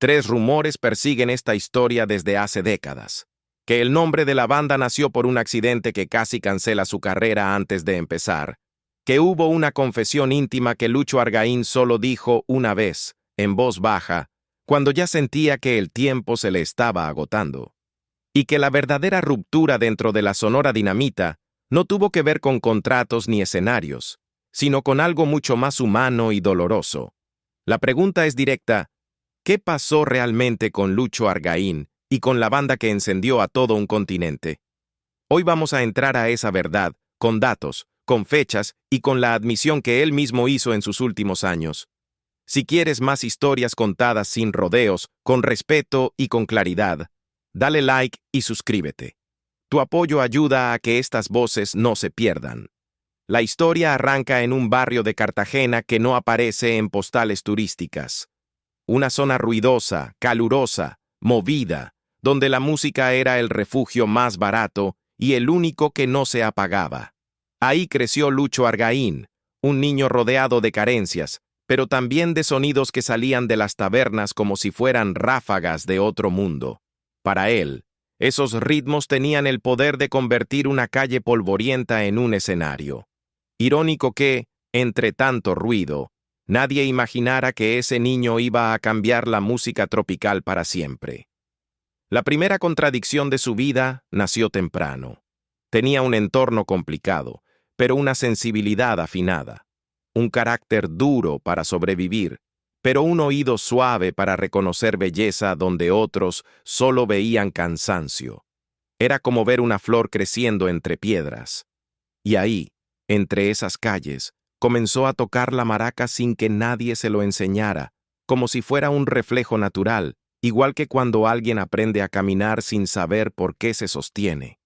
Tres rumores persiguen esta historia desde hace décadas. Que el nombre de la banda nació por un accidente que casi cancela su carrera antes de empezar. Que hubo una confesión íntima que Lucho Argaín solo dijo una vez, en voz baja, cuando ya sentía que el tiempo se le estaba agotando. Y que la verdadera ruptura dentro de la Sonora Dinamita no tuvo que ver con contratos ni escenarios, sino con algo mucho más humano y doloroso. La pregunta es directa: ¿qué pasó realmente con Lucho Argaín y con la banda que encendió a todo un continente? Hoy vamos a entrar a esa verdad, con datos, con fechas y con la admisión que él mismo hizo en sus últimos años. Si quieres más historias contadas sin rodeos, con respeto y con claridad, dale like y suscríbete. Tu apoyo ayuda a que estas voces no se pierdan. La historia arranca en un barrio de Cartagena que no aparece en postales turísticas. Una zona ruidosa, calurosa, movida, donde la música era el refugio más barato y el único que no se apagaba. Ahí creció Lucho Argaín, un niño rodeado de carencias, pero también de sonidos que salían de las tabernas como si fueran ráfagas de otro mundo. Para él, esos ritmos tenían el poder de convertir una calle polvorienta en un escenario. Irónico que, entre tanto ruido, nadie imaginara que ese niño iba a cambiar la música tropical para siempre. La primera contradicción de su vida nació temprano. Tenía un entorno complicado, pero una sensibilidad afinada. Un carácter duro para sobrevivir, pero un oído suave para reconocer belleza donde otros solo veían cansancio. Era como ver una flor creciendo entre piedras. Y ahí, entre esas calles, comenzó a tocar la maraca sin que nadie se lo enseñara, como si fuera un reflejo natural, igual que cuando alguien aprende a caminar sin saber por qué se sostiene.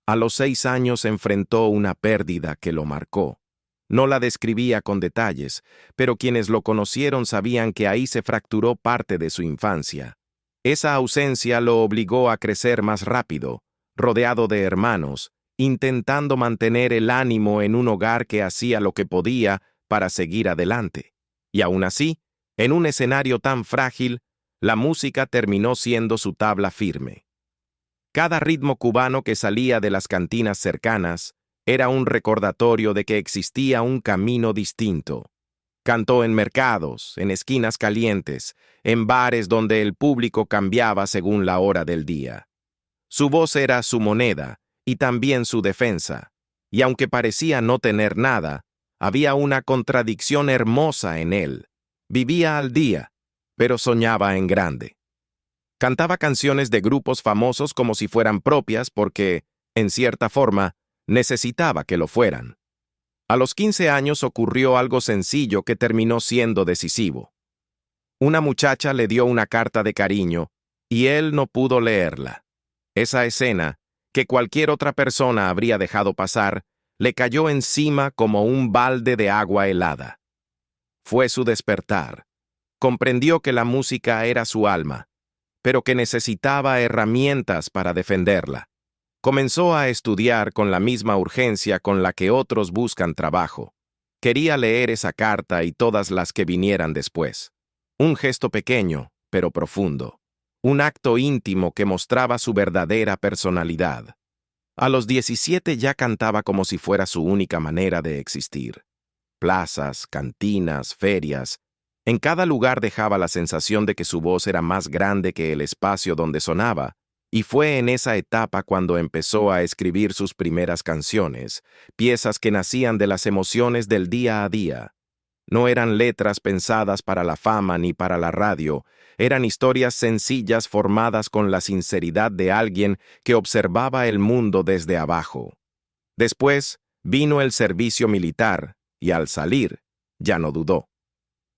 A los 6 años enfrentó una pérdida que lo marcó. No la describía con detalles, pero quienes lo conocieron sabían que ahí se fracturó parte de su infancia. Esa ausencia lo obligó a crecer más rápido, rodeado de hermanos, intentando mantener el ánimo en un hogar que hacía lo que podía para seguir adelante. Y aún así, en un escenario tan frágil, la música terminó siendo su tabla firme. Cada ritmo cubano que salía de las cantinas cercanas era un recordatorio de que existía un camino distinto. Cantó en mercados, en esquinas calientes, en bares donde el público cambiaba según la hora del día. Su voz era su moneda y también su defensa, y aunque parecía no tener nada, había una contradicción hermosa en él. Vivía al día, pero soñaba en grande. Cantaba canciones de grupos famosos como si fueran propias porque, en cierta forma, necesitaba que lo fueran. A los 15 años ocurrió algo sencillo que terminó siendo decisivo. Una muchacha le dio una carta de cariño y él no pudo leerla. Esa escena, que cualquier otra persona habría dejado pasar, le cayó encima como un balde de agua helada. Fue su despertar. Comprendió que la música era su alma, pero que necesitaba herramientas para defenderla. Comenzó a estudiar con la misma urgencia con la que otros buscan trabajo. Quería leer esa carta y todas las que vinieran después. Un gesto pequeño, pero profundo. Un acto íntimo que mostraba su verdadera personalidad. A los 17 ya cantaba como si fuera su única manera de existir. Plazas, cantinas, ferias. En cada lugar dejaba la sensación de que su voz era más grande que el espacio donde sonaba. Y fue en esa etapa cuando empezó a escribir sus primeras canciones, piezas que nacían de las emociones del día a día. No eran letras pensadas para la fama ni para la radio, eran historias sencillas formadas con la sinceridad de alguien que observaba el mundo desde abajo. Después vino el servicio militar, y al salir, ya no dudó.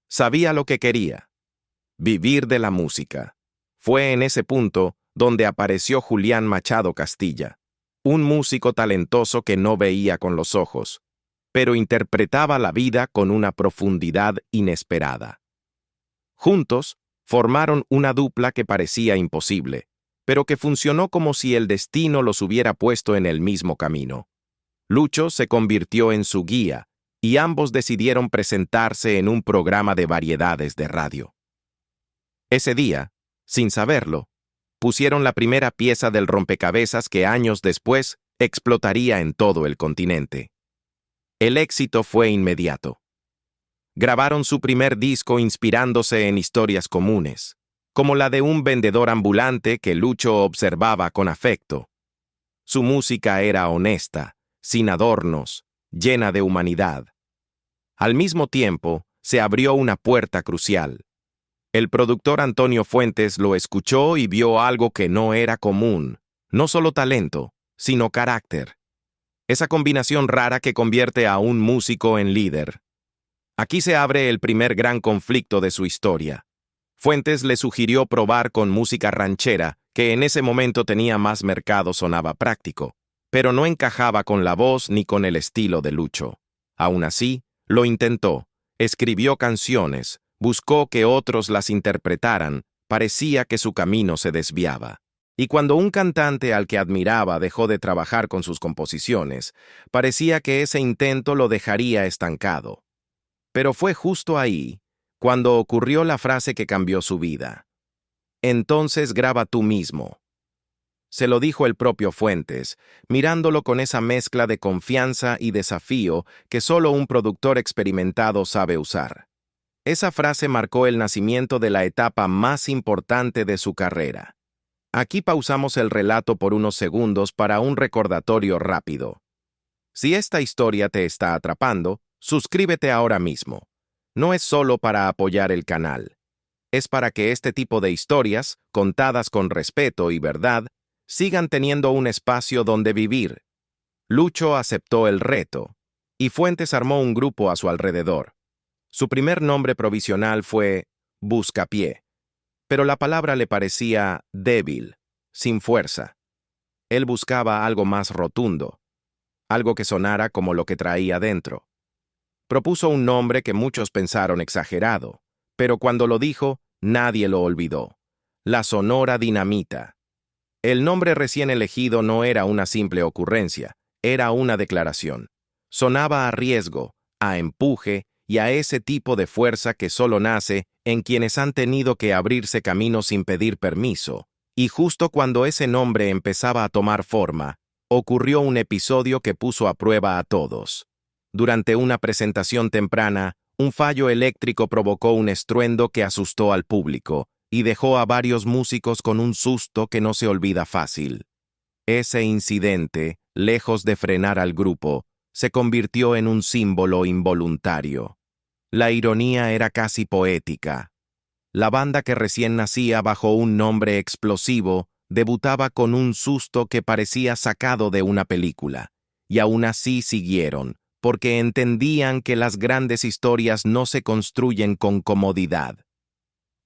Sabía lo que quería: vivir de la música. Fue en ese punto donde apareció Julián Machado Castilla, un músico talentoso que no veía con los ojos, pero interpretaba la vida con una profundidad inesperada. Juntos, formaron una dupla que parecía imposible, pero que funcionó como si el destino los hubiera puesto en el mismo camino. Lucho se convirtió en su guía, y ambos decidieron presentarse en un programa de variedades de radio. Ese día, Sin saberlo, pusieron la primera pieza del rompecabezas que años después explotaría en todo el continente. El éxito fue inmediato. Grabaron su primer disco inspirándose en historias comunes, como la de un vendedor ambulante que Lucho observaba con afecto. Su música era honesta, sin adornos, llena de humanidad. Al mismo tiempo, se abrió una puerta crucial. El productor Antonio Fuentes lo escuchó y vio algo que no era común, no solo talento, sino carácter. Esa combinación rara que convierte a un músico en líder. Aquí se abre el primer gran conflicto de su historia. Fuentes le sugirió probar con música ranchera, que en ese momento tenía más mercado, sonaba práctico, pero no encajaba con la voz ni con el estilo de Lucho. Aún así, lo intentó, escribió canciones, buscó que otros las interpretaran, parecía que su camino se desviaba. Y cuando un cantante al que admiraba dejó de trabajar con sus composiciones, parecía que ese intento lo dejaría estancado. Pero fue justo ahí, cuando ocurrió la frase que cambió su vida. Entonces graba tú mismo. Se lo dijo el propio Fuentes, mirándolo con esa mezcla de confianza y desafío que solo un productor experimentado sabe usar. Esa frase marcó el nacimiento de la etapa más importante de su carrera. Aquí pausamos el relato por unos segundos para un recordatorio rápido. Si esta historia te está atrapando, suscríbete ahora mismo. No es solo para apoyar el canal. Es para que este tipo de historias, contadas con respeto y verdad, sigan teniendo un espacio donde vivir. Lucho aceptó el reto, y Fuentes armó un grupo a su alrededor. Su primer nombre provisional fue Buscapié, pero la palabra le parecía débil, sin fuerza. Él buscaba algo más rotundo, algo que sonara como lo que traía dentro. Propuso un nombre que muchos pensaron exagerado, pero cuando lo dijo, nadie lo olvidó: la Sonora Dinamita. El nombre recién elegido no era una simple ocurrencia, era una declaración. Sonaba a riesgo, a empuje y a ese tipo de fuerza que solo nace en quienes han tenido que abrirse camino sin pedir permiso. Y justo cuando ese nombre empezaba a tomar forma, ocurrió un episodio que puso a prueba a todos. Durante una presentación temprana, un fallo eléctrico provocó un estruendo que asustó al público y dejó a varios músicos con un susto que no se olvida fácil. Ese incidente, lejos de frenar al grupo, se convirtió en un símbolo involuntario. La ironía era casi poética. La banda que recién nacía bajo un nombre explosivo debutaba con un susto que parecía sacado de una película, y aún así siguieron, porque entendían que las grandes historias no se construyen con comodidad.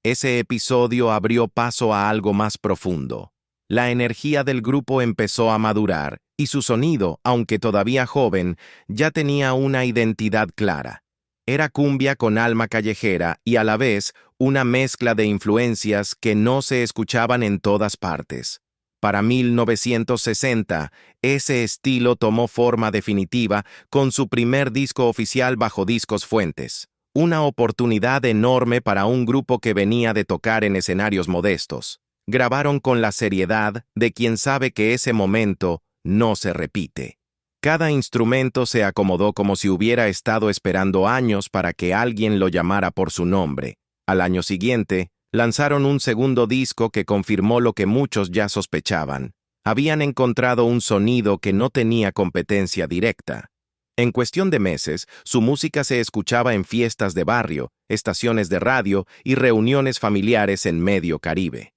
Ese episodio abrió paso a algo más profundo. La energía del grupo empezó a madurar, y su sonido, aunque todavía joven, ya tenía una identidad clara. Era cumbia con alma callejera y a la vez una mezcla de influencias que no se escuchaban en todas partes. Para 1960, ese estilo tomó forma definitiva con su primer disco oficial bajo Discos Fuentes. Una oportunidad enorme para un grupo que venía de tocar en escenarios modestos. Grabaron con la seriedad de quien sabe que ese momento no se repite. Cada instrumento se acomodó como si hubiera estado esperando años para que alguien lo llamara por su nombre. Al año siguiente, lanzaron un segundo disco que confirmó lo que muchos ya sospechaban. Habían encontrado un sonido que no tenía competencia directa. En cuestión de meses, su música se escuchaba en fiestas de barrio, estaciones de radio y reuniones familiares en medio Caribe.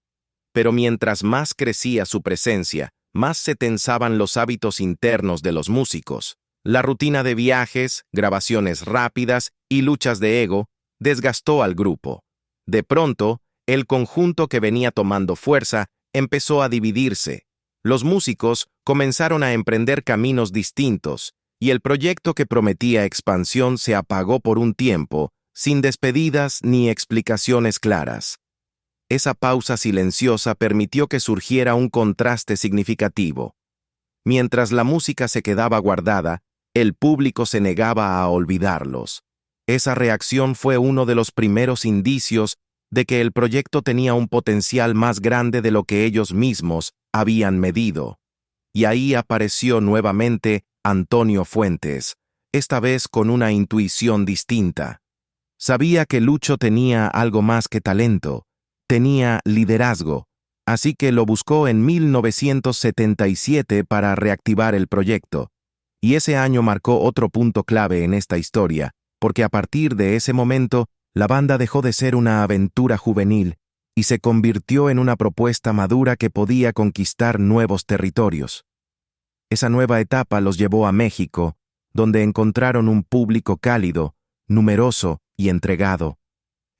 Pero mientras más crecía su presencia, más se tensaban los hábitos internos de los músicos. La rutina de viajes, grabaciones rápidas y luchas de ego desgastó al grupo. De pronto, el conjunto que venía tomando fuerza empezó a dividirse. Los músicos comenzaron a emprender caminos distintos, y el proyecto que prometía expansión se apagó por un tiempo, sin despedidas ni explicaciones claras. Esa pausa silenciosa permitió que surgiera un contraste significativo. Mientras la música se quedaba guardada, el público se negaba a olvidarlos. Esa reacción fue uno de los primeros indicios de que el proyecto tenía un potencial más grande de lo que ellos mismos habían medido. Y ahí apareció nuevamente Antonio Fuentes, esta vez con una intuición distinta. Sabía que Lucho tenía algo más que talento, tenía liderazgo, así que lo buscó en 1977 para reactivar el proyecto. Y ese año marcó otro punto clave en esta historia, porque a partir de ese momento, la banda dejó de ser una aventura juvenil y se convirtió en una propuesta madura que podía conquistar nuevos territorios. Esa nueva etapa los llevó a México, donde encontraron un público cálido, numeroso y entregado.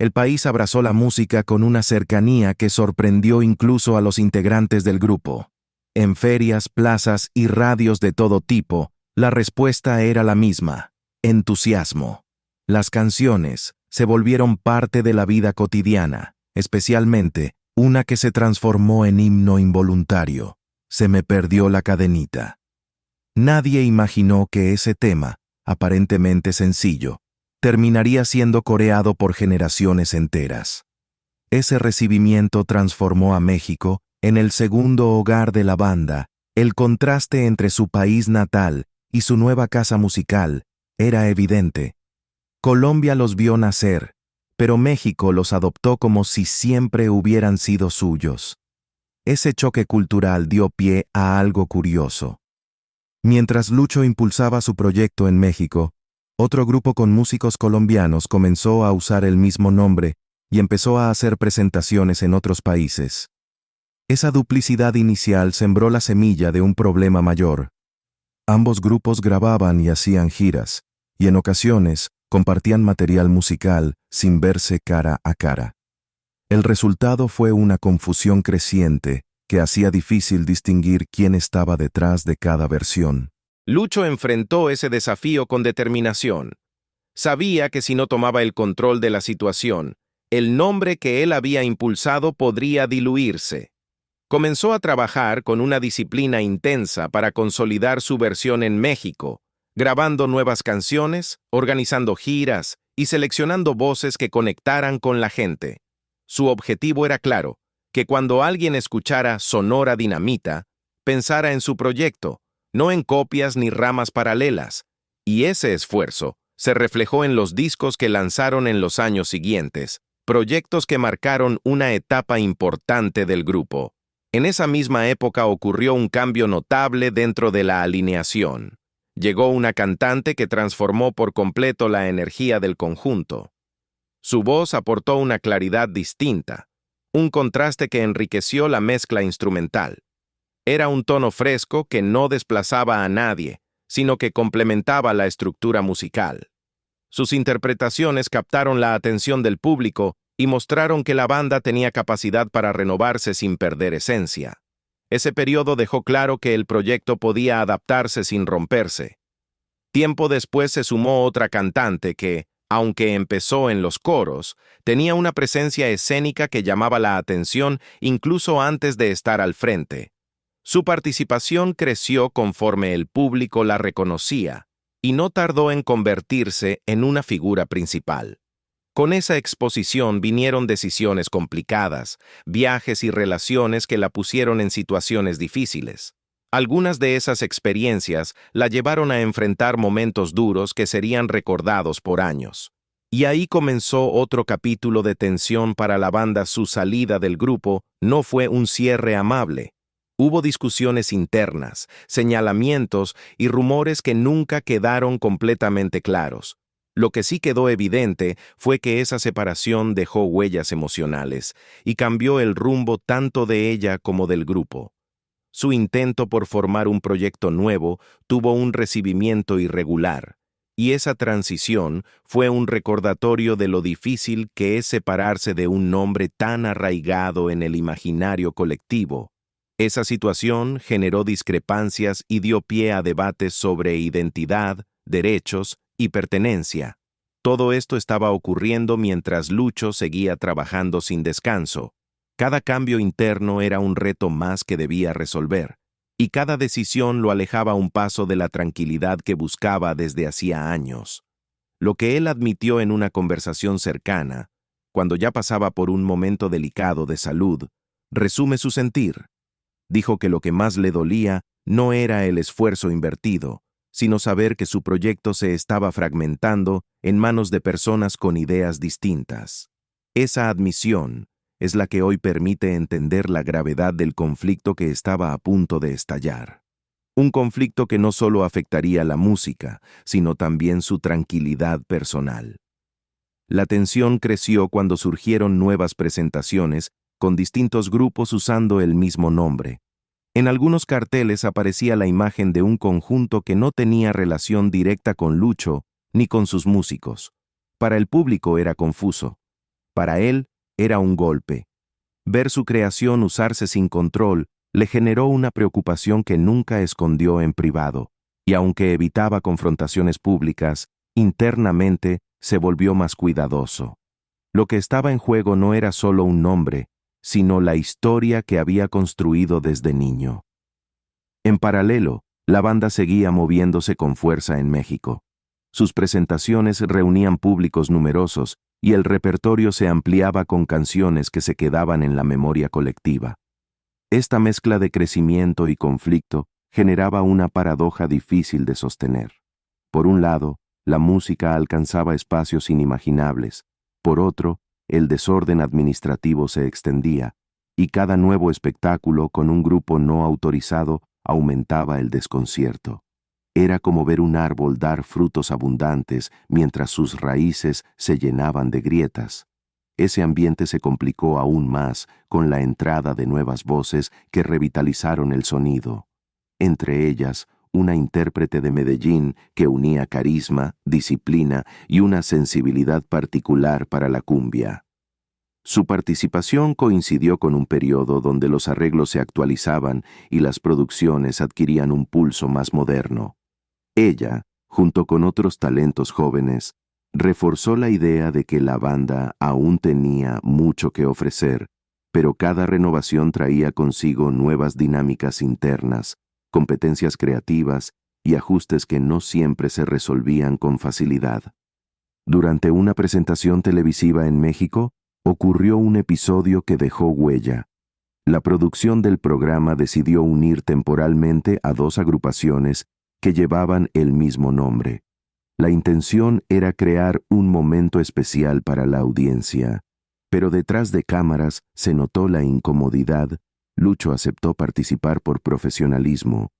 El país abrazó la música con una cercanía que sorprendió incluso a los integrantes del grupo. En ferias, plazas y radios de todo tipo, la respuesta era la misma: entusiasmo. Las canciones se volvieron parte de la vida cotidiana, especialmente una que se transformó en himno involuntario: Se me perdió la cadenita. Nadie imaginó que ese tema, aparentemente sencillo, terminaría siendo coreado por generaciones enteras. Ese recibimiento transformó a México en el segundo hogar de la banda. El contraste entre su país natal y su nueva casa musical era evidente. Colombia los vio nacer, pero México los adoptó como si siempre hubieran sido suyos. Ese choque cultural dio pie a algo curioso. Mientras Lucho impulsaba su proyecto en México, otro grupo con músicos colombianos comenzó a usar el mismo nombre y empezó a hacer presentaciones en otros países. Esa duplicidad inicial sembró la semilla de un problema mayor. Ambos grupos grababan y hacían giras, y en ocasiones compartían material musical sin verse cara a cara. El resultado fue una confusión creciente que hacía difícil distinguir quién estaba detrás de cada versión. Lucho enfrentó ese desafío con determinación. Sabía que si no tomaba el control de la situación, el nombre que él había impulsado podría diluirse. Comenzó a trabajar con una disciplina intensa para consolidar su versión en México, grabando nuevas canciones, organizando giras y seleccionando voces que conectaran con la gente. Su objetivo era claro: que cuando alguien escuchara Sonora Dinamita, pensara en su proyecto, no en copias ni ramas paralelas, y ese esfuerzo se reflejó en los discos que lanzaron en los años siguientes, proyectos que marcaron una etapa importante del grupo. En esa misma época ocurrió un cambio notable dentro de la alineación. Llegó una cantante que transformó por completo la energía del conjunto. Su voz aportó una claridad distinta, un contraste que enriqueció la mezcla instrumental. Era un tono fresco que no desplazaba a nadie, sino que complementaba la estructura musical. Sus interpretaciones captaron la atención del público y mostraron que la banda tenía capacidad para renovarse sin perder esencia. Ese periodo dejó claro que el proyecto podía adaptarse sin romperse. Tiempo después se sumó otra cantante que, aunque empezó en los coros, tenía una presencia escénica que llamaba la atención incluso antes de estar al frente. Su participación creció conforme el público la reconocía, y no tardó en convertirse en una figura principal. Con esa exposición vinieron decisiones complicadas, viajes y relaciones que la pusieron en situaciones difíciles. Algunas de esas experiencias la llevaron a enfrentar momentos duros que serían recordados por años. Y ahí comenzó otro capítulo de tensión para la banda. Su salida del grupo no fue un cierre amable. Hubo discusiones internas, señalamientos y rumores que nunca quedaron completamente claros. Lo que sí quedó evidente fue que esa separación dejó huellas emocionales y cambió el rumbo tanto de ella como del grupo. Su intento por formar un proyecto nuevo tuvo un recibimiento irregular, y esa transición fue un recordatorio de lo difícil que es separarse de un nombre tan arraigado en el imaginario colectivo. Esa situación generó discrepancias y dio pie a debates sobre identidad, derechos y pertenencia. Todo esto estaba ocurriendo mientras Lucho seguía trabajando sin descanso. Cada cambio interno era un reto más que debía resolver, y cada decisión lo alejaba un paso de la tranquilidad que buscaba desde hacía años. Lo que él admitió en una conversación cercana cuando ya pasaba por un momento delicado de salud, resume su sentir. Dijo que lo que más le dolía no era el esfuerzo invertido, sino saber que su proyecto se estaba fragmentando en manos de personas con ideas distintas. Esa admisión es la que hoy permite entender la gravedad del conflicto que estaba a punto de estallar. Un conflicto que no solo afectaría la música, sino también su tranquilidad personal. La tensión creció cuando surgieron nuevas presentaciones con distintos grupos usando el mismo nombre. En algunos carteles aparecía la imagen de un conjunto que no tenía relación directa con Lucho ni con sus músicos. Para el público era confuso. Para él era un golpe. Ver su creación usarse sin control le generó una preocupación que nunca escondió en privado, y aunque evitaba confrontaciones públicas, internamente se volvió más cuidadoso. Lo que estaba en juego no era solo un nombre, sino la historia que había construido desde niño. En paralelo, la banda seguía moviéndose con fuerza en México. Sus presentaciones reunían públicos numerosos y el repertorio se ampliaba con canciones que se quedaban en la memoria colectiva. Esta mezcla de crecimiento y conflicto generaba una paradoja difícil de sostener. Por un lado, la música alcanzaba espacios inimaginables. Por otro, el desorden administrativo se extendía, y cada nuevo espectáculo con un grupo no autorizado aumentaba el desconcierto. Era como ver un árbol dar frutos abundantes mientras sus raíces se llenaban de grietas. Ese ambiente se complicó aún más con la entrada de nuevas voces que revitalizaron el sonido. Entre ellas, una intérprete de Medellín que unía carisma, disciplina y una sensibilidad particular para la cumbia. Su participación coincidió con un periodo donde los arreglos se actualizaban y las producciones adquirían un pulso más moderno. Ella, junto con otros talentos jóvenes, reforzó la idea de que la banda aún tenía mucho que ofrecer, pero cada renovación traía consigo nuevas dinámicas internas, competencias creativas y ajustes que no siempre se resolvían con facilidad. Durante una presentación televisiva en México, ocurrió un episodio que dejó huella. La producción del programa decidió unir temporalmente a dos agrupaciones que llevaban el mismo nombre. La intención era crear un momento especial para la audiencia, pero detrás de cámaras se notó la incomodidad. Lucho aceptó participar por profesionalismo,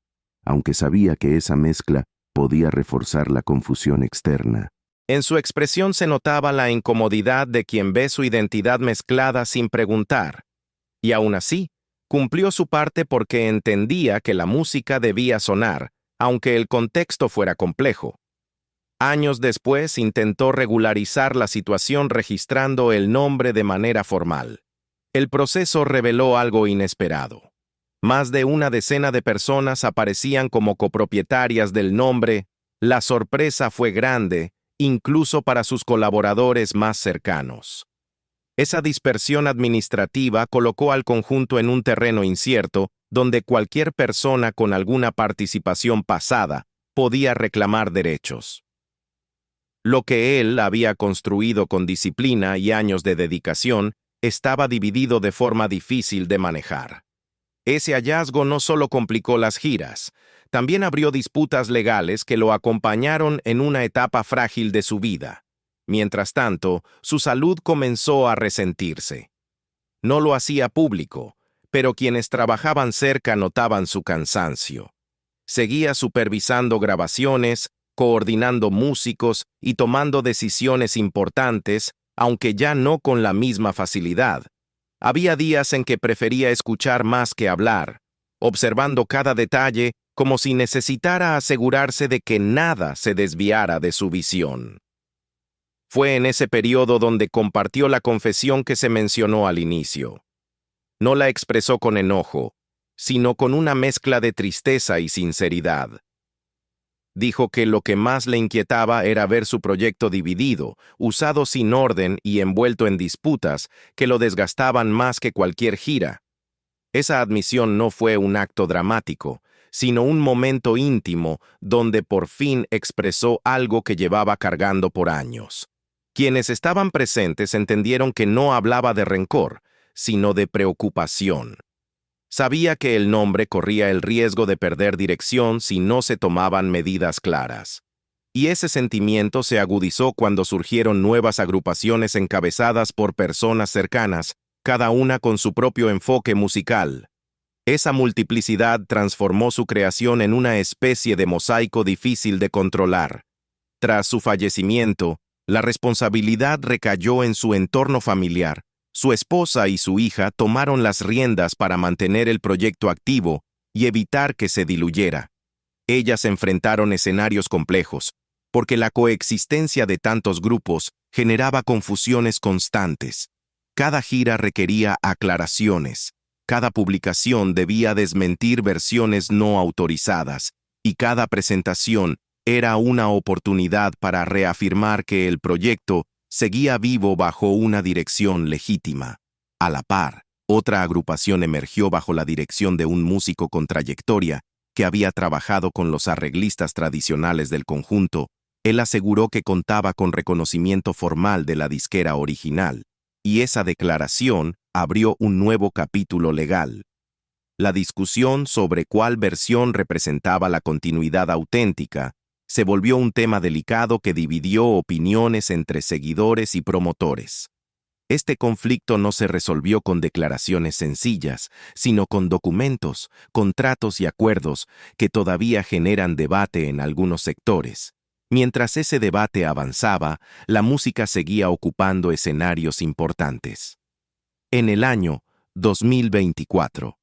aunque sabía que esa mezcla podía reforzar la confusión externa. En su expresión se notaba la incomodidad de quien ve su identidad mezclada sin preguntar, y aún así, cumplió su parte porque entendía que la música debía sonar, aunque el contexto fuera complejo. Años después intentó regularizar la situación registrando el nombre de manera formal. El proceso reveló algo inesperado. Más de una decena de personas aparecían como copropietarias del nombre. La sorpresa fue grande, incluso para sus colaboradores más cercanos. Esa dispersión administrativa colocó al conjunto en un terreno incierto, donde cualquier persona con alguna participación pasada podía reclamar derechos. Lo que él había construido con disciplina y años de dedicación estaba dividido de forma difícil de manejar. Ese hallazgo no solo complicó las giras, también abrió disputas legales que lo acompañaron en una etapa frágil de su vida. Mientras tanto, su salud comenzó a resentirse. No lo hacía público, pero quienes trabajaban cerca notaban su cansancio. Seguía supervisando grabaciones, coordinando músicos y tomando decisiones importantes, aunque ya no con la misma facilidad. Había días en que prefería escuchar más que hablar, observando cada detalle como si necesitara asegurarse de que nada se desviara de su visión. Fue en ese periodo donde compartió la confesión que se mencionó al inicio. No la expresó con enojo, sino con una mezcla de tristeza y sinceridad. Dijo que lo que más le inquietaba era ver su proyecto dividido, usado sin orden y envuelto en disputas que lo desgastaban más que cualquier gira. Esa admisión no fue un acto dramático, sino un momento íntimo donde por fin expresó algo que llevaba cargando por años. Quienes estaban presentes entendieron que no hablaba de rencor, sino de preocupación. Sabía que el nombre corría el riesgo de perder dirección si no se tomaban medidas claras. Y ese sentimiento se agudizó cuando surgieron nuevas agrupaciones encabezadas por personas cercanas, cada una con su propio enfoque musical. Esa multiplicidad transformó su creación en una especie de mosaico difícil de controlar. Tras su fallecimiento, la responsabilidad recayó en su entorno familiar. Su esposa y su hija tomaron las riendas para mantener el proyecto activo y evitar que se diluyera. Ellas enfrentaron escenarios complejos, porque la coexistencia de tantos grupos generaba confusiones constantes. Cada gira requería aclaraciones, cada publicación debía desmentir versiones no autorizadas, y cada presentación era una oportunidad para reafirmar que el proyecto seguía vivo bajo una dirección legítima. A la par, otra agrupación emergió bajo la dirección de un músico con trayectoria que había trabajado con los arreglistas tradicionales del conjunto. Él aseguró que contaba con reconocimiento formal de la disquera original, y esa declaración abrió un nuevo capítulo legal. La discusión sobre cuál versión representaba la continuidad auténtica se volvió un tema delicado que dividió opiniones entre seguidores y promotores. Este conflicto no se resolvió con declaraciones sencillas, sino con documentos, contratos y acuerdos que todavía generan debate en algunos sectores. Mientras ese debate avanzaba, la música seguía ocupando escenarios importantes. En el año 2024,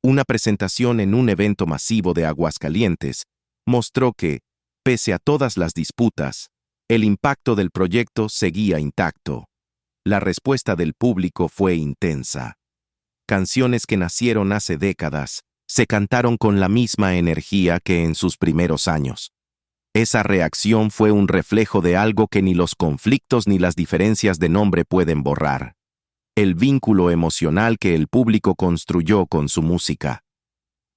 una presentación en un evento masivo de Aguascalientes mostró que, pese a todas las disputas, el impacto del proyecto seguía intacto. La respuesta del público fue intensa. Canciones que nacieron hace décadas se cantaron con la misma energía que en sus primeros años. Esa reacción fue un reflejo de algo que ni los conflictos ni las diferencias de nombre pueden borrar: el vínculo emocional que el público construyó con su música.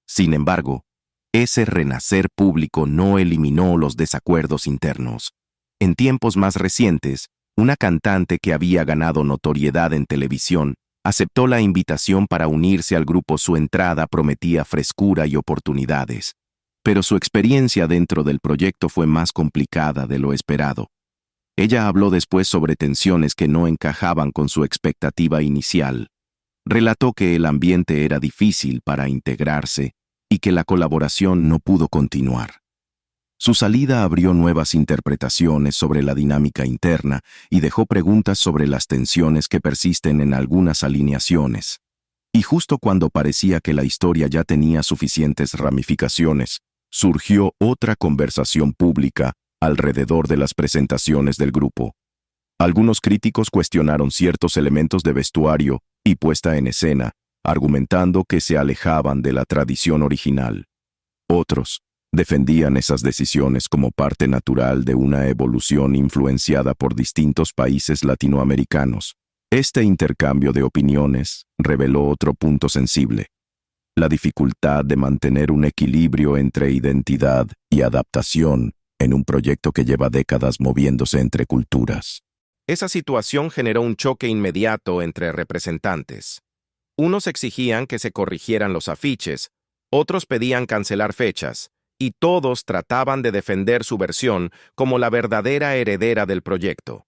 Sin embargo, ese renacer público no eliminó los desacuerdos internos. En tiempos más recientes, una cantante que había ganado notoriedad en televisión aceptó la invitación para unirse al grupo. Su entrada prometía frescura y oportunidades, pero su experiencia dentro del proyecto fue más complicada de lo esperado. Ella habló después sobre tensiones que no encajaban con su expectativa inicial. Relató que el ambiente era difícil para integrarse y que la colaboración no pudo continuar. Su salida abrió nuevas interpretaciones sobre la dinámica interna y dejó preguntas sobre las tensiones que persisten en algunas alineaciones. Y justo cuando parecía que la historia ya tenía suficientes ramificaciones, surgió otra conversación pública alrededor de las presentaciones del grupo. Algunos críticos cuestionaron ciertos elementos de vestuario y puesta en escena, argumentando que se alejaban de la tradición original. Otros defendían esas decisiones como parte natural de una evolución influenciada por distintos países latinoamericanos. Este intercambio de opiniones reveló otro punto sensible: la dificultad de mantener un equilibrio entre identidad y adaptación en un proyecto que lleva décadas moviéndose entre culturas. Esa situación generó un choque inmediato entre representantes. Unos exigían que se corrigieran los afiches, otros pedían cancelar fechas, y todos trataban de defender su versión como la verdadera heredera del proyecto.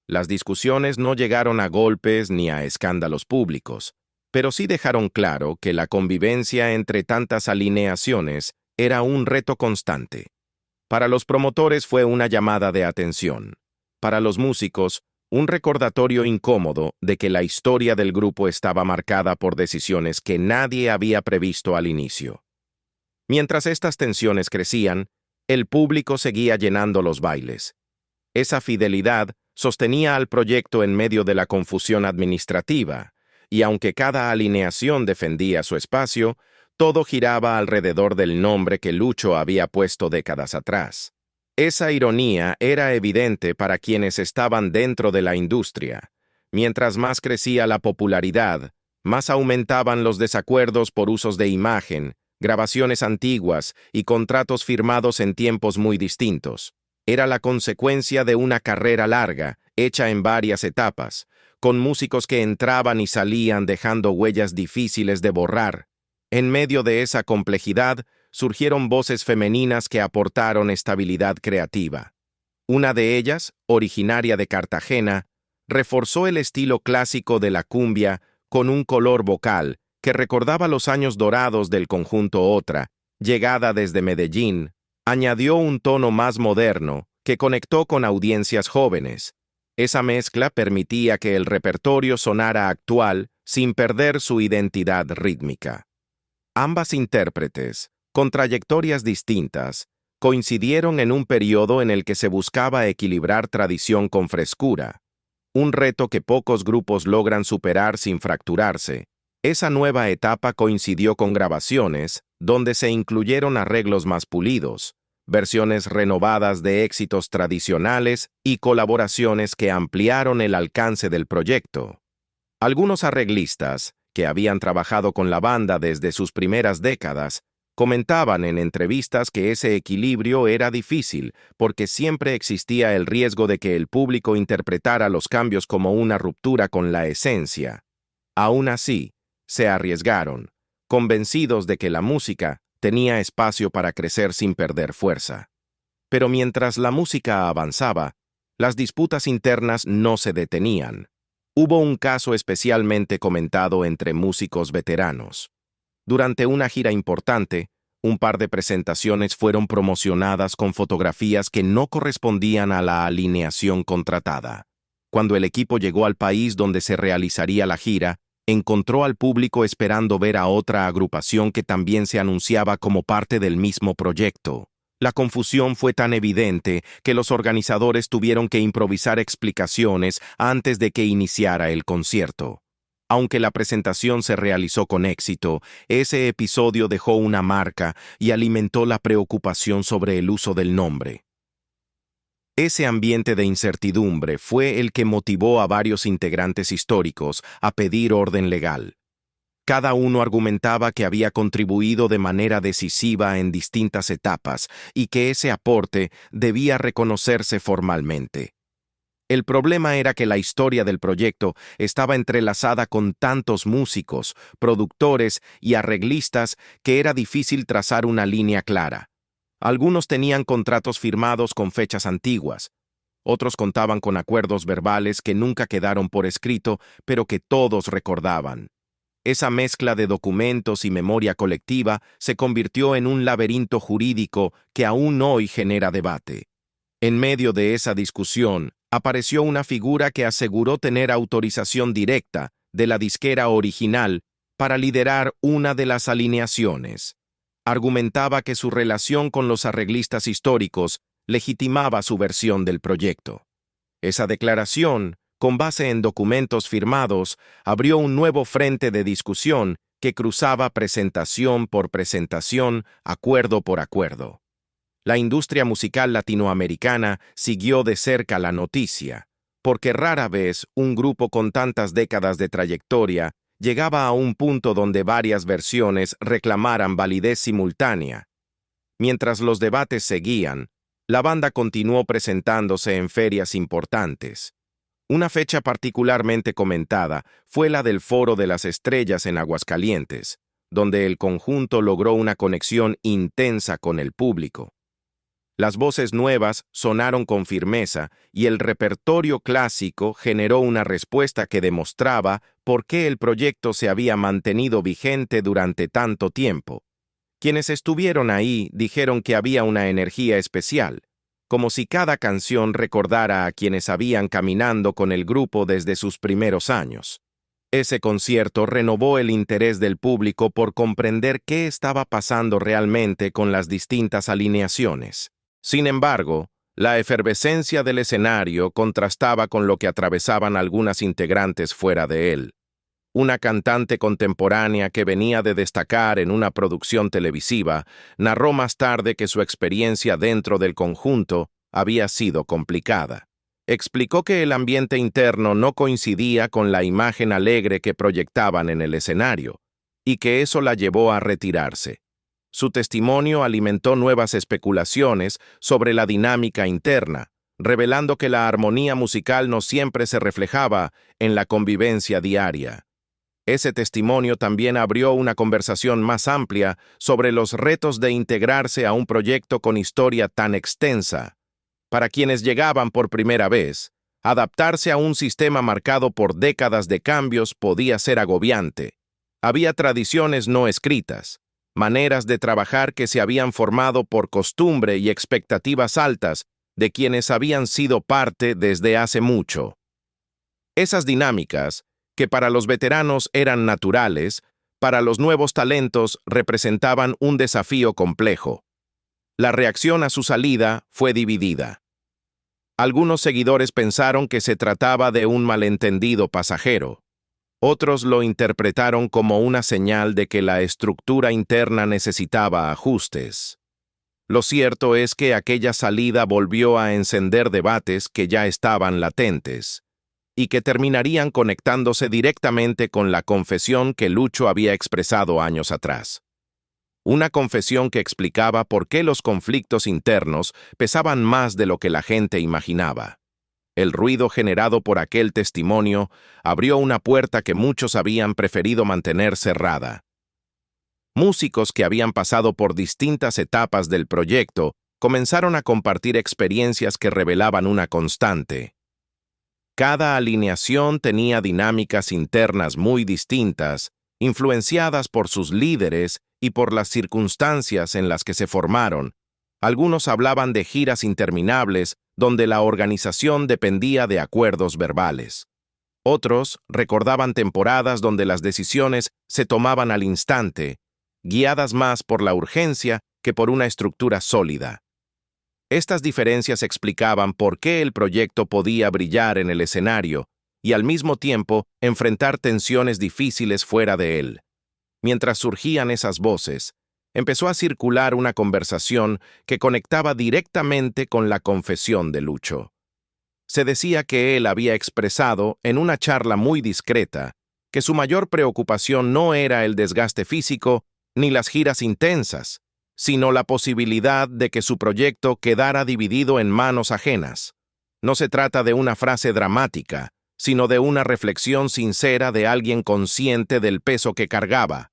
Las discusiones no llegaron a golpes ni a escándalos públicos, pero sí dejaron claro que la convivencia entre tantas alineaciones era un reto constante. Para los promotores fue una llamada de atención. Para los músicos, un recordatorio incómodo de que la historia del grupo estaba marcada por decisiones que nadie había previsto al inicio. Mientras estas tensiones crecían, el público seguía llenando los bailes. Esa fidelidad sostenía al proyecto en medio de la confusión administrativa, y aunque cada alineación defendía su espacio, todo giraba alrededor del nombre que Lucho había puesto décadas atrás. Esa ironía era evidente para quienes estaban dentro de la industria. Mientras más crecía la popularidad, más aumentaban los desacuerdos por usos de imagen, grabaciones antiguas y contratos firmados en tiempos muy distintos. Era la consecuencia de una carrera larga hecha en varias etapas, con músicos que entraban y salían dejando huellas difíciles de borrar. En medio de esa complejidad, surgieron voces femeninas que aportaron estabilidad creativa. Una de ellas, originaria de Cartagena, reforzó el estilo clásico de la cumbia con un color vocal que recordaba los años dorados del conjunto Otra, llegada desde Medellín, añadió un tono más moderno que conectó con audiencias jóvenes. Esa mezcla permitía que el repertorio sonara actual sin perder su identidad rítmica. Ambas intérpretes, con trayectorias distintas, coincidieron en un periodo en el que se buscaba equilibrar tradición con frescura, un reto que pocos grupos logran superar sin fracturarse. Esa nueva etapa coincidió con grabaciones, donde se incluyeron arreglos más pulidos, versiones renovadas de éxitos tradicionales y colaboraciones que ampliaron el alcance del proyecto. Algunos arreglistas, que habían trabajado con la banda desde sus primeras décadas, comentaban en entrevistas que ese equilibrio era difícil porque siempre existía el riesgo de que el público interpretara los cambios como una ruptura con la esencia. Aún así, se arriesgaron, convencidos de que la música tenía espacio para crecer sin perder fuerza. Pero mientras la música avanzaba, las disputas internas no se detenían. Hubo un caso especialmente comentado entre músicos veteranos. Durante una gira importante, un par de presentaciones fueron promocionadas con fotografías que no correspondían a la alineación contratada. Cuando el equipo llegó al país donde se realizaría la gira, encontró al público esperando ver a otra agrupación que también se anunciaba como parte del mismo proyecto. La confusión fue tan evidente que los organizadores tuvieron que improvisar explicaciones antes de que iniciara el concierto. Aunque la presentación se realizó con éxito, ese episodio dejó una marca y alimentó la preocupación sobre el uso del nombre. Ese ambiente de incertidumbre fue el que motivó a varios integrantes históricos a pedir orden legal. Cada uno argumentaba que había contribuido de manera decisiva en distintas etapas y que ese aporte debía reconocerse formalmente. El problema era que la historia del proyecto estaba entrelazada con tantos músicos, productores y arreglistas que era difícil trazar una línea clara. Algunos tenían contratos firmados con fechas antiguas. Otros contaban con acuerdos verbales que nunca quedaron por escrito, pero que todos recordaban. Esa mezcla de documentos y memoria colectiva se convirtió en un laberinto jurídico que aún hoy genera debate. En medio de esa discusión, apareció una figura que aseguró tener autorización directa de la disquera original para liderar una de las alineaciones. Argumentaba que su relación con los arreglistas históricos legitimaba su versión del proyecto. Esa declaración, con base en documentos firmados, abrió un nuevo frente de discusión que cruzaba presentación por presentación, acuerdo por acuerdo. La industria musical latinoamericana siguió de cerca la noticia, porque rara vez un grupo con tantas décadas de trayectoria llegaba a un punto donde varias versiones reclamaran validez simultánea. Mientras los debates seguían, la banda continuó presentándose en ferias importantes. Una fecha particularmente comentada fue la del Foro de las Estrellas en Aguascalientes, donde el conjunto logró una conexión intensa con el público. Las voces nuevas sonaron con firmeza y el repertorio clásico generó una respuesta que demostraba por qué el proyecto se había mantenido vigente durante tanto tiempo. Quienes estuvieron ahí dijeron que había una energía especial, como si cada canción recordara a quienes habían caminando con el grupo desde sus primeros años. Ese concierto renovó el interés del público por comprender qué estaba pasando realmente con las distintas alineaciones. Sin embargo, la efervescencia del escenario contrastaba con lo que atravesaban algunas integrantes fuera de él. Una cantante contemporánea que venía de destacar en una producción televisiva narró más tarde que su experiencia dentro del conjunto había sido complicada. Explicó que el ambiente interno no coincidía con la imagen alegre que proyectaban en el escenario, y que eso la llevó a retirarse. Su testimonio alimentó nuevas especulaciones sobre la dinámica interna, revelando que la armonía musical no siempre se reflejaba en la convivencia diaria. Ese testimonio también abrió una conversación más amplia sobre los retos de integrarse a un proyecto con historia tan extensa. Para quienes llegaban por primera vez, adaptarse a un sistema marcado por décadas de cambios podía ser agobiante. Había tradiciones no escritas, maneras de trabajar que se habían formado por costumbre y expectativas altas de quienes habían sido parte desde hace mucho. Esas dinámicas, que para los veteranos eran naturales, para los nuevos talentos representaban un desafío complejo. La reacción a su salida fue dividida. Algunos seguidores pensaron que se trataba de un malentendido pasajero. Otros lo interpretaron como una señal de que la estructura interna necesitaba ajustes. Lo cierto es que aquella salida volvió a encender debates que ya estaban latentes, y que terminarían conectándose directamente con la confesión que Lucho había expresado años atrás. Una confesión que explicaba por qué los conflictos internos pesaban más de lo que la gente imaginaba. El ruido generado por aquel testimonio abrió una puerta que muchos habían preferido mantener cerrada. Músicos que habían pasado por distintas etapas del proyecto comenzaron a compartir experiencias que revelaban una constante. Cada alineación tenía dinámicas internas muy distintas, influenciadas por sus líderes y por las circunstancias en las que se formaron. Algunos hablaban de giras interminables donde la organización dependía de acuerdos verbales. Otros recordaban temporadas donde las decisiones se tomaban al instante, guiadas más por la urgencia que por una estructura sólida. Estas diferencias explicaban por qué el proyecto podía brillar en el escenario y al mismo tiempo enfrentar tensiones difíciles fuera de él. Mientras surgían esas voces, empezó a circular una conversación que conectaba directamente con la confesión de Lucho. Se decía que él había expresado, en una charla muy discreta, que su mayor preocupación no era el desgaste físico ni las giras intensas, sino la posibilidad de que su proyecto quedara dividido en manos ajenas. No se trata de una frase dramática, sino de una reflexión sincera de alguien consciente del peso que cargaba.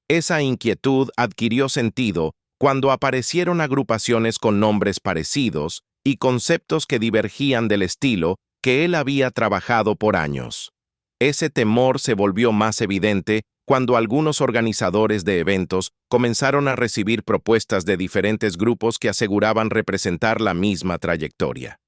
Esa inquietud adquirió sentido cuando aparecieron agrupaciones con nombres parecidos y conceptos que divergían del estilo que él había trabajado por años. Ese temor se volvió más evidente cuando algunos organizadores de eventos comenzaron a recibir propuestas de diferentes grupos que aseguraban representar la misma trayectoria.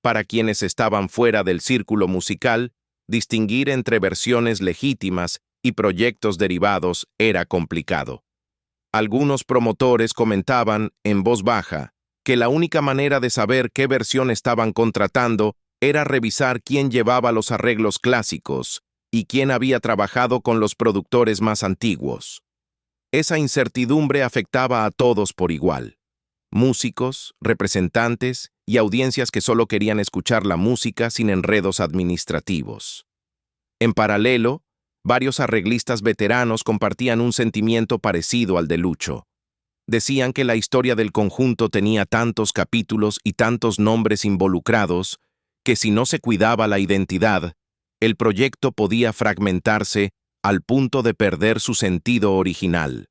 Para quienes estaban fuera del círculo musical, distinguir entre versiones legítimas y proyectos derivados era complicado. Algunos promotores comentaban, en voz baja, que la única manera de saber qué versión estaban contratando era revisar quién llevaba los arreglos clásicos y quién había trabajado con los productores más antiguos. Esa incertidumbre afectaba a todos por igual. Músicos, representantes y audiencias que solo querían escuchar la música sin enredos administrativos. En paralelo, varios arreglistas veteranos compartían un sentimiento parecido al de Lucho. Decían que la historia del conjunto tenía tantos capítulos y tantos nombres involucrados que si no se cuidaba la identidad, el proyecto podía fragmentarse al punto de perder su sentido original.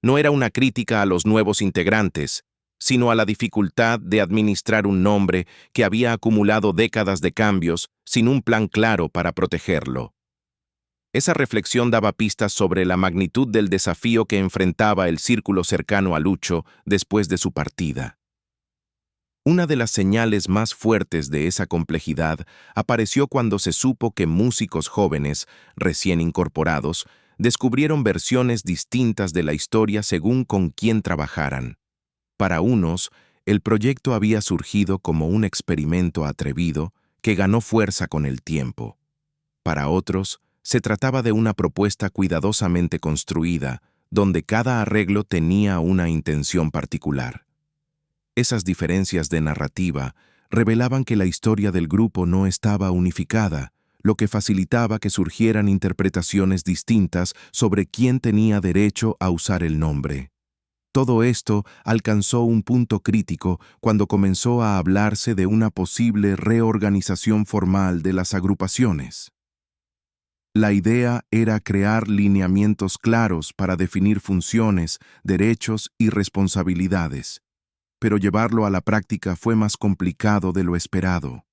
No era una crítica a los nuevos integrantes, sino a la dificultad de administrar un nombre que había acumulado décadas de cambios sin un plan claro para protegerlo. Esa reflexión daba pistas sobre la magnitud del desafío que enfrentaba el círculo cercano a Lucho después de su partida. Una de las señales más fuertes de esa complejidad apareció cuando se supo que músicos jóvenes, recién incorporados, descubrieron versiones distintas de la historia según con quién trabajaran. Para unos, el proyecto había surgido como un experimento atrevido que ganó fuerza con el tiempo. Para otros, se trataba de una propuesta cuidadosamente construida, donde cada arreglo tenía una intención particular. Esas diferencias de narrativa revelaban que la historia del grupo no estaba unificada, lo que facilitaba que surgieran interpretaciones distintas sobre quién tenía derecho a usar el nombre. Todo esto alcanzó un punto crítico cuando comenzó a hablarse de una posible reorganización formal de las agrupaciones. La idea era crear lineamientos claros para definir funciones, derechos y responsabilidades, pero llevarlo a la práctica fue más complicado de lo esperado.